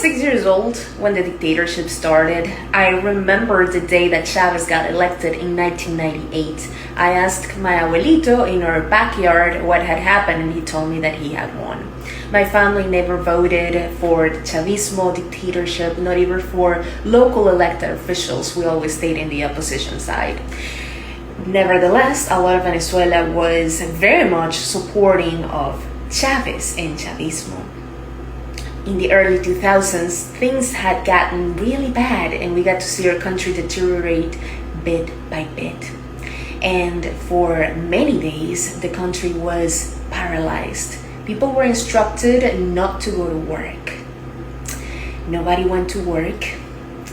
6 years old when the dictatorship started. I remember the day that Chavez got elected in 1998. I asked my abuelito in our backyard what had happened, and he told me that he had won. My family never voted for the Chavismo dictatorship, not even for local elected officials. We always stayed in the opposition side. Nevertheless, a lot of Venezuela was very much supporting of Chavez and Chavismo. In the early 2000s, things had gotten really bad, and we got to see our country deteriorate bit by bit. And for many days, the country was paralyzed. People were instructed not to go to work. Nobody went to work.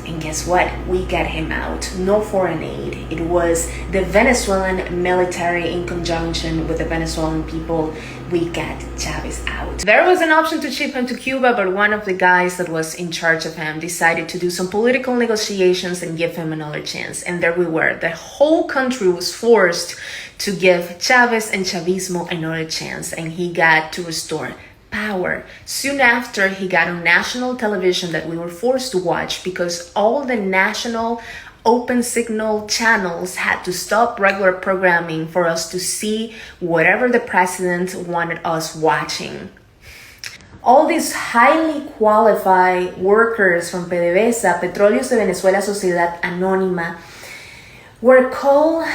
And guess what? We got him out. No foreign aid. It was the Venezuelan military in conjunction with the Venezuelan people. We got Chavez out. There was an option to ship him to Cuba, but one of the guys that was in charge of him decided to do some political negotiations and give him another chance. And there we were. The whole country was forced to give Chavez and Chavismo another chance, and he got to restore power. Soon after, he got on national television that we were forced to watch because all the national open signal channels had to stop regular programming for us to see whatever the president wanted us watching. All these highly qualified workers from PDVSA, Petróleos de Venezuela Sociedad Anónima, were called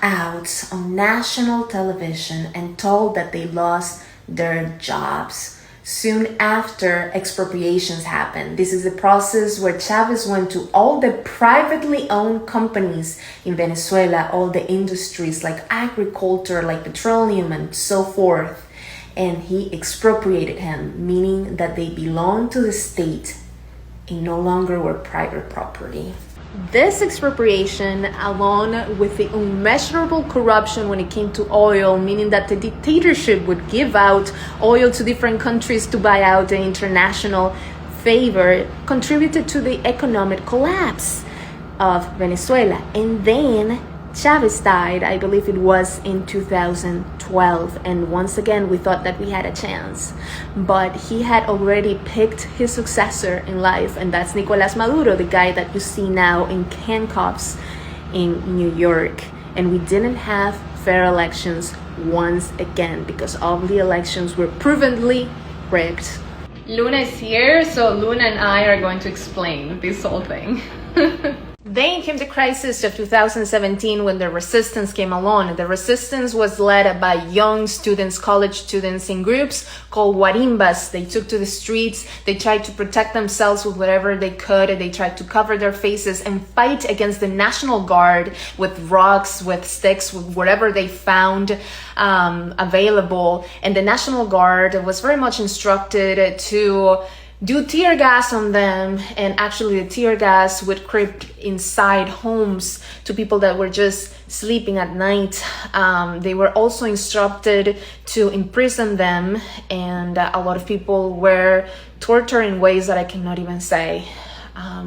out on national television and told that they lost their jobs. Soon after, expropriations happened. This is the process where Chavez went to all the privately owned companies in Venezuela, all the industries like agriculture, like petroleum and so forth, and he expropriated him, meaning that they belonged to the state and no longer were private property. This expropriation, along with the unmeasurable corruption when it came to oil, meaning that the dictatorship would give out oil to different countries to buy out the international favor, contributed to the economic collapse of Venezuela. And then Chavez died, I believe it was in 2012, and once again we thought that we had a chance, but he had already picked his successor in life, and that's Nicolas Maduro, the guy that you see now in handcuffs in New York. And we didn't have fair elections once again because all the elections were provenly rigged. Luna is here, so Luna and I are going to explain this whole thing. Then came the crisis of 2017 when the resistance came along. The resistance was led by young students, college students in groups called guarimbas. They took to the streets. They tried to protect themselves with whatever they could. They tried to cover their faces and fight against the National Guard with rocks, with sticks, with whatever they found available. And the National Guard was very much instructed to do tear gas on them, and actually the tear gas would creep inside homes to people that were just sleeping at night. They were also instructed to imprison them, and a lot of people were tortured in ways that I cannot even say.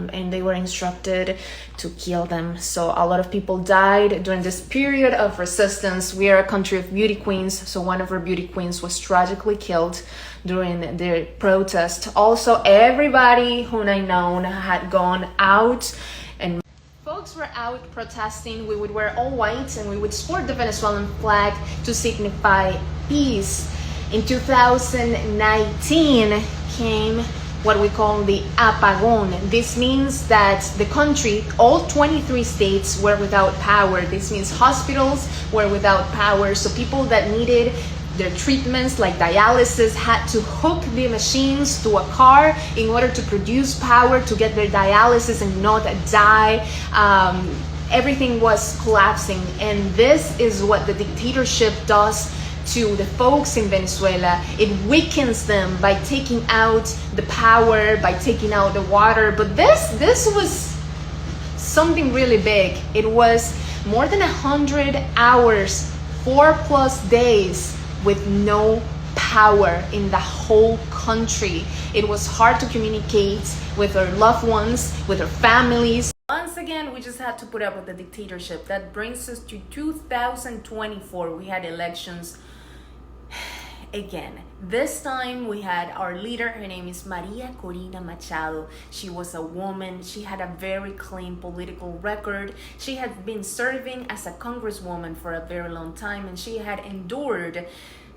And they were instructed to kill them. So a lot of people died during this period of resistance. We are a country of beauty queens, so one of our beauty queens was tragically killed during the protest. Also, everybody whom I know had gone out, and folks were out protesting. We would wear all white and we would sport the Venezuelan flag to signify peace. In 2019 came what we call the apagón. This means that the country, all 23 states were without power. This means hospitals were without power. So people that needed their treatments like dialysis had to hook the machines to a car in order to produce power to get their dialysis and not die. Everything was collapsing, and this is what the dictatorship does to the folks in Venezuela. It weakens them by taking out the power, by taking out the water. But this was something really big. It was more than 100 hours, 4+ days with no power in the whole country. It was hard to communicate with our loved ones, with our families. Once again, we just had to put up with the dictatorship. That brings us to 2024. We had elections again. This time we had our leader. Her name is Maria Corina Machado. She was a woman. She had a very clean political record. She had been serving as a congresswoman for a very long time, and she had endured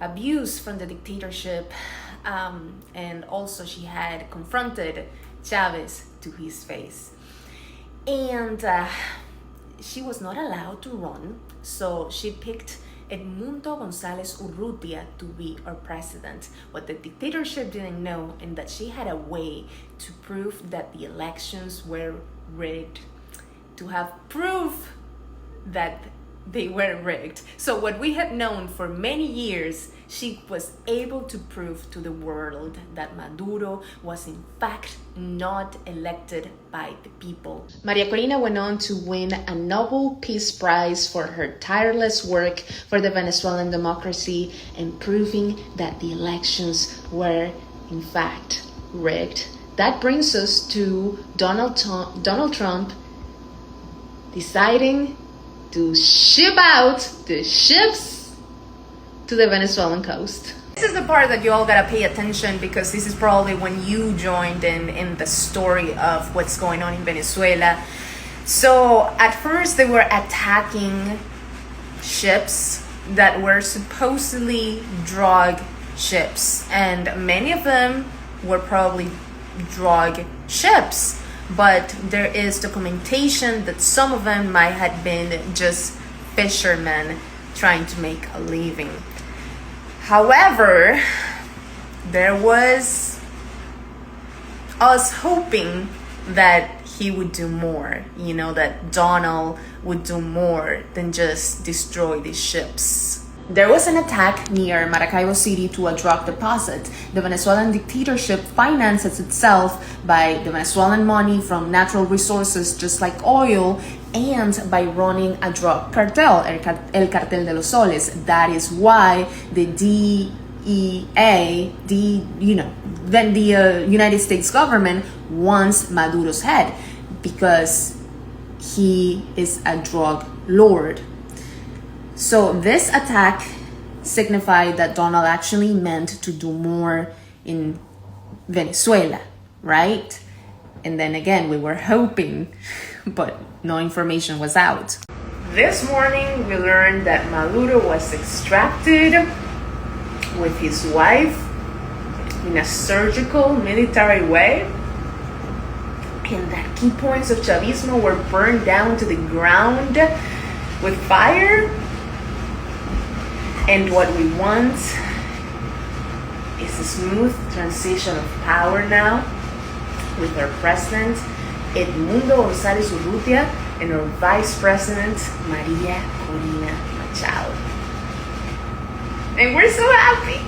abuse from the dictatorship, and also she had confronted Chavez to his face. And she was not allowed to run, so she picked Edmundo González Urrutia to be our president. What the dictatorship didn't know, and that she had a way to prove that the elections were rigged, to have proof that they were rigged. So what we had known for many years, she was able to prove to the world that Maduro was in fact not elected by the people. Maria Corina went on to win a Nobel Peace Prize for her tireless work for the Venezuelan democracy and proving that the elections were in fact rigged. That brings us to Donald Trump deciding to ship out the ships to the Venezuelan coast. This is the part that you all gotta pay attention, because this is probably when you joined in the story of what's going on in Venezuela. So at first they were attacking ships that were supposedly drug ships, and many of them were probably drug ships. But there is documentation that some of them might have been just fishermen trying to make a living. However, there was us hoping that he would do more, that Donald would do more than just destroy these ships. There was an attack near Maracaibo City to a drug deposit. The Venezuelan dictatorship finances itself by the Venezuelan money from natural resources just like oil, and by running a drug cartel, El Cartel de los Soles. That is why the DEA, then the United States government wants Maduro's head, because he is a drug lord. So this attack signified that Donald actually meant to do more in Venezuela, right? And then again, we were hoping, but no information was out. This morning, we learned that Maduro was extracted with his wife in a surgical military way, and that key points of Chavismo were burned down to the ground with fire. And what we want is a smooth transition of power now, with our president, Edmundo González Urrutia, and our vice president, Maria Corina Machado. And we're so happy.